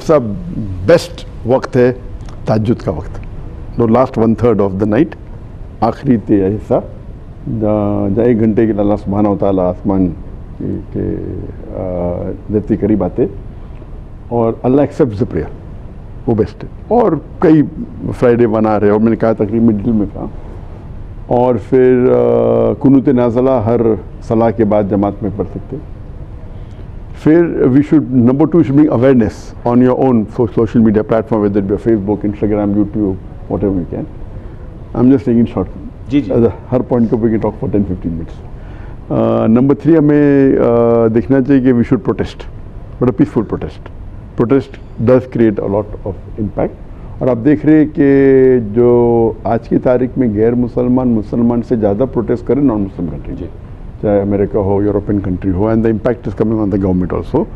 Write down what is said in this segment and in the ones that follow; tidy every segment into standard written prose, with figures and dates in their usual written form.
सबसे बेस्ट वक्त है तहज्जुद का वक्त, the last 1/3 of the night, आखिरी हिस्सा, जहाँ 1 घंटे के लिए अल्लाह सुब्हानहू व तआला आसमान के धरती करीब आते और अल्लाह एक्सेप्ट द प्रेयर, वो बेस्ट है। और कई फ्राइडे बना रहे और मैंने कहा तकरीबन मिडिल में था। और फिर कुनूत नाज़ला हर सलाह के बाद जमात में पढ़ सकते। फिर we should number 2 should be awareness on your own social media platform, whether it be Facebook, Instagram, YouTube, whatever you can. I am just taking short, जी जी, हर पॉइंट को we can talk for 10-15 minutes. Number 3 हमें देखना चाहिए कि we should protest, but a peaceful protest. Protest does create a lot of impact. और आप देख रहे हैं कि जो आज की तारीख में गैर मुसलमान से ज़्यादा प्रोटेस्ट करें नॉन मुस्लिम कंट्री, चाहे अमेरिका हो, यूरोपियन कंट्री हो, and the impact is coming on the government also.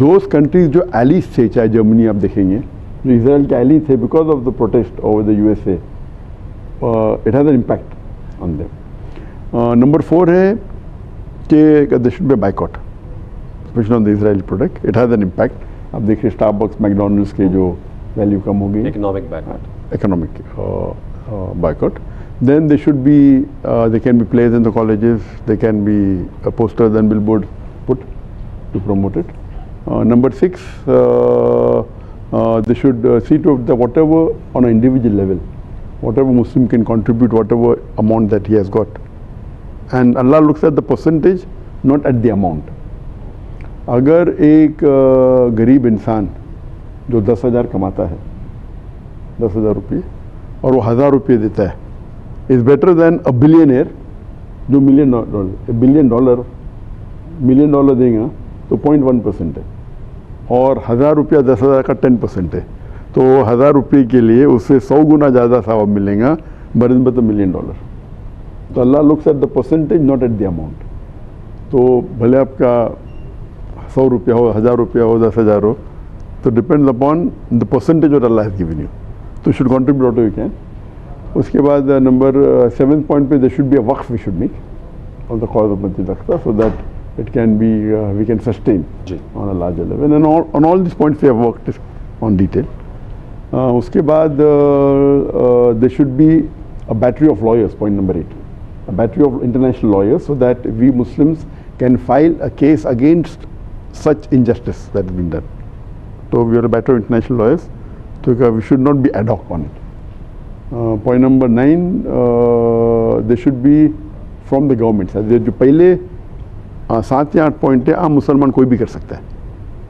Those countries जो एलीज थे, चाहे जर्मनी आप देखेंगे, जो इसराइल के एली थे, because of the protest over the USA, it has an impact on them. Number 4 है कि there should be boycott specially on the Israel product, it has an impact. आप देखिए स्टारबक्स, मैकडोनल्ड्स के जो value कम हो गई, economic boycott, economic boycott. Then they should be, they can be plays in the colleges, they can be posters and billboards put to promote it. Number 6, they should see to the whatever on an individual level, whatever Muslim can contribute, whatever amount that he has got. And Allah looks at the percentage, not at the amount. अगर एक गरीब इंसान जो 10,000 कमाता है, 10,000 रुपये, और वो 1,000 रुपये देता है, is better than a billionaire जो $1 मिलियन डॉलर देगा तो 0.1% है, और 1,000 रुपया 10,000 का 10% है, तो 1,000 रुपये के लिए उससे 100 गुना ज़्यादा सवाब मिलेगा बनिस्बत $1 मिलियन। तो अल्लाह looks at the percentage, not at the amount. तो भले आपका 100 रुपया हो, 1,000 रुपया हो, 10,000 हो, तो depends upon the percentage what अल्लाह हैज़ गिवन यू, तो should contribute what you can. उसके बाद नंबर 7th पॉइंट पे देयर शुड बी अ वक्फ we should make on the cause of मस्जिद Aqsa, so that it can be we can sustain on a larger level, and on all this points we have worked on detail. उसके बाद there should be a battery of lawyers, point number 8, a battery of international lawyers, so that we Muslims can file a case against such injustice that has been done. So we are a battery of international lawyers, so we should not be ad hoc on it. Point number 9, they should be from the government. जो पहले 7 या 8 point है, आम मुसलमान कोई भी कर सकता है,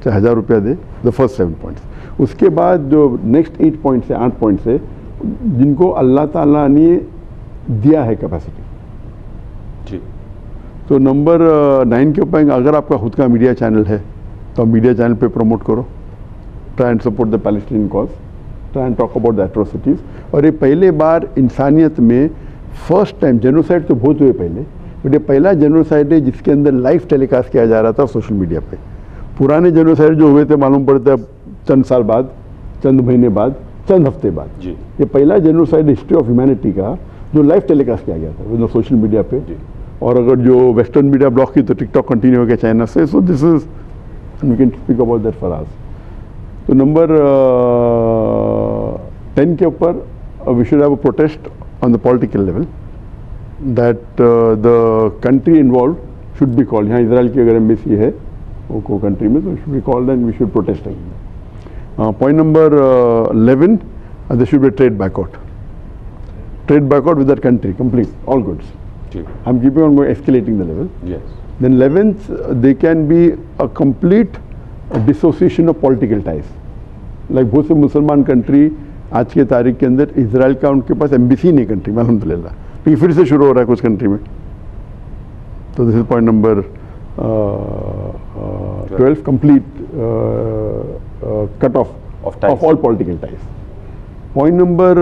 चाहे 1,000 रुपया दे, द फर्स्ट 7 पॉइंट्स। उसके बाद जो नेक्स्ट 8 पॉइंट्स है, 8 पॉइंट्स है, जिनको अल्लाह ताला ने दिया है कैपेसिटी। तो नंबर 9 के ऊपर, अगर आपका खुद का मीडिया चैनल है तो मीडिया चैनल पे प्रमोट करो, try and support the Palestinian cause, try and talk about the atrocities. और ये पहले बार इंसानियत में फर्स्ट टाइम, जेनोसाइड तो बहुत हुए पहले, बट ये पहला जेनोसाइड है जिसके अंदर लाइव टेलीकास्ट किया जा रहा था सोशल मीडिया पे। पुराने जेनोसाइड जो हुए थे मालूम पड़ता है चंद साल बाद, चंद महीने बाद, चंद हफ्ते बाद। ये पहला जेनोसाइड हिस्ट्री ऑफ ह्यूमैनिटी का जो लाइव टेलीकास्ट किया गया था विद सोशल मीडिया पे। और अगर जो वेस्टर्न मीडिया ब्लॉक की तो टिकटॉक कंटिन्यू हो गया चाइना से, so this is we can speak about that for us. तो नंबर 10 के ऊपर we should have a protest on the political level, that the country involve should be called. यहाँ Israel की अगर embassy है वो कंट्री में, तो should be called and we should protest again. Point number 11, there should be trade boycott with that country, complete all goods. I'm keeping on going, escalating the level. Yes. Then 11th, they can be a complete dissociation of political ties. Like बहुत से मुसलमान country आज के तारीख के अंदर Israel का उनके पास एम्बेसी नहीं कंट्री में, अल्हम्दुलिल्लाह, लेकिन फिर से शुरू हो रहा है कुछ कंट्री में। तो this is point number 12, complete cut off all political ties. Point number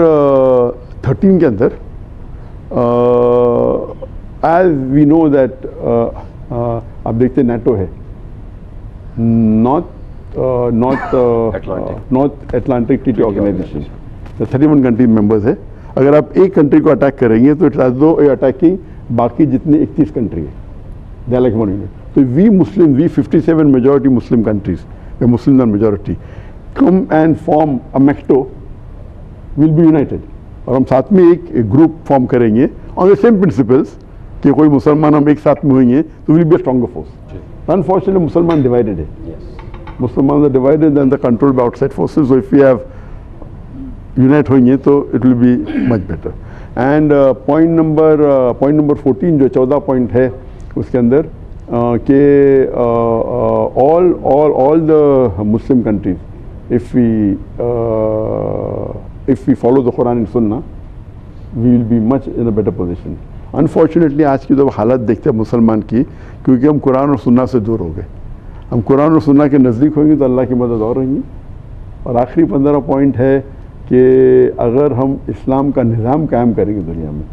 13 के अंदर, as we know that आप देखते NATO है, North Atlantic Treaty Organization, 31 country members है। अगर आप एक कंट्री को अटैक करेंगे तो इट एज दो अटैकिंग बाकी जितने 31 कंट्री है, they are like one unit. तो we Muslim, we 57 majority Muslim countries, Muslim majority, come and form a MECTO, we'll be united. और हम साथ में एक ग्रुप फॉर्म करेंगे on the same principles कि कोई मुसलमान हम एक साथ में होंगे तो we'll be a stronger force. Unfortunately, मुसलमान divided है. Muslims are divided and they're controlled by outside forces. So if we have unite होंगे तो it will be much better. And point number 14 जो 14 point है उसके अंदर कि all the Muslim countries, if we follow the Quran and Sunnah, we will be much in a better position. Unfortunately आज की जो हालत देखते हैं मुसलमान की, क्योंकि हम कुरान और सुन्ना से दूर हो गए. हम कुरान और सुन्ना के नज़दीक होंगे तो अल्लाह की मदद और रहेंगी. और आखिरी 15 पॉइंट है कि अगर हम इस्लाम का निज़ाम कायम करेंगे दुनिया में,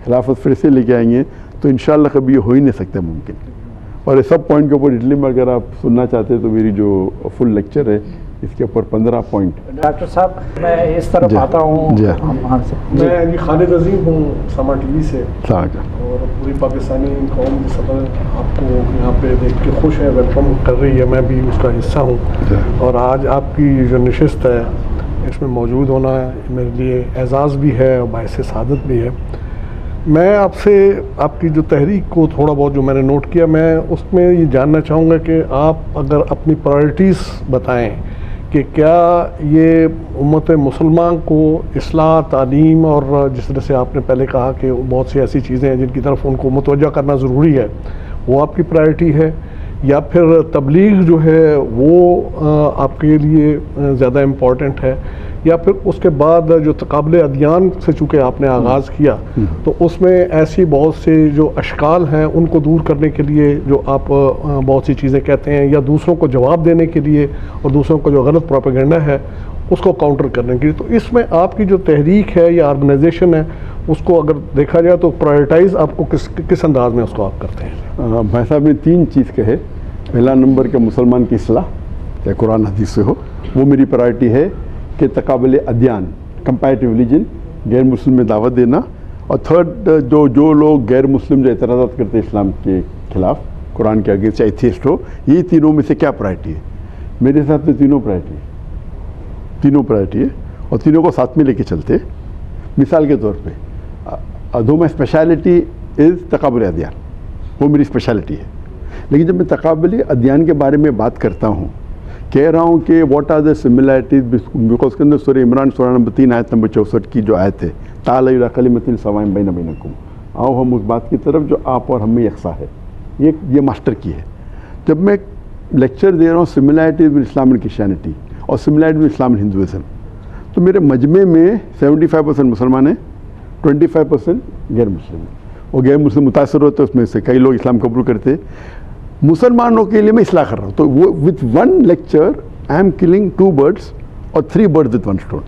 खिलाफत फिर से लेके आएंगे तो इंशाअल्लाह कभी ये हो ही नहीं सकता मुमकिन. और ये सब पॉइंट के ऊपर इटली में अगर आप सुनना चाहते हैं तो मेरी जो फुल लेक्चर है इसके ऊपर 15 पॉइंट. डॉक्टर साहब मैं इस तरफ आता हूँ. मैं खालिद अजीम हूँ समा टीवी से और पूरी पाकिस्तानी कौम की सफर आपको यहाँ पे देख के खुश है, वेलकम कर रही है. मैं भी उसका हिस्सा हूँ और आज आपकी जो नशिस्त है इसमें मौजूद होना मेरे लिए एजाज़ भी है और बायस सादत भी है. मैं आपसे आपकी जो तहरीक को थोड़ा बहुत जो मैंने नोट किया, मैं उसमें ये जानना चाहूँगा कि आप अगर अपनी प्रायोरिटीज़ बताएं कि क्या ये उम्मत मुसलमान को इस्लाह, तालीम और जिस तरह से आपने पहले कहा कि बहुत सी ऐसी चीज़ें हैं जिनकी तरफ उनको मुतवज्जा करना ज़रूरी है, वो आपकी प्रायोरिटी है, या फिर तबलीग जो है वो आपके लिए ज़्यादा इम्पॉर्टेंट है, या फिर उसके बाद जो तकाबले अदियान से चूँकि आपने आगाज़ किया तो उसमें ऐसी बहुत से जो अशकाल हैं उनको दूर करने के लिए जो आप बहुत सी चीज़ें कहते हैं, या दूसरों को जवाब देने के लिए और दूसरों को जो गलत प्रोपेगेंडा है उसको काउंटर करने के लिए, तो इसमें आपकी जो तहरीक है या ऑर्गेनाइजेशन है उसको अगर देखा जाए तो प्रायोरिटाइज़ आपको किस अंदाज में उसको आप करते हैं? भाई साहब ने 3 चीज़ कहे. पहला नंबर के मुसलमान की इस्लाह, चाहे कुरान हदीस से हो, वो मेरी प्रायोरिटी है कि तकाबले अदियान, कंपैरेटिव रिलीजन, गैर मुस्लिम में दावत देना. और थर्ड जो लोग गैर मुस्लिम जो एतराज़ात करते हैं इस्लाम के ख़िलाफ़, कुरान के अगेंस्ट, चाहे एथियस्ट हो, ये तीनों में से क्या प्रायोरिटी है? मेरे हिसाब से तीनों प्रायोरिटी है और तीनों को साथ में लेके चलते. मिसाल के तौर पे दो माई स्पेशलिटी इज़ तकाबुल अदियान, वो मेरी स्पेशलिटी है. लेकिन जब मैं तकाबुल अदियान के बारे में बात करता हूँ, कह रहा हूँ कि what are the similarities, because के अंदर सूरह इमरान सूरह नंबर 3 आयत नंबर 64 की जो आयत है, ताला इला कलिमतिन सवाइन बैना बैनकुम, आओ हम उस बात की तरफ जो आप और हम में यकसा है. ये मास्टर की है. जब मैं लेक्चर दे रहा हूँ similarities with Islam and Christianity और similarities with Islam and Hinduism, तो मेरे मजमे में 75% मुसलमान हैं, 25% गैर मुस्लिम हैं. और गैर मुस्लिम मुतासर होते हैं, उसमें से कई लोग इस्लाम कबूल करते. मुसलमानों के लिए मैं इस्लाह कर रहा हूँ, तो वो with 1 lecture I am killing 2 birds और 3 birds with 1 stone.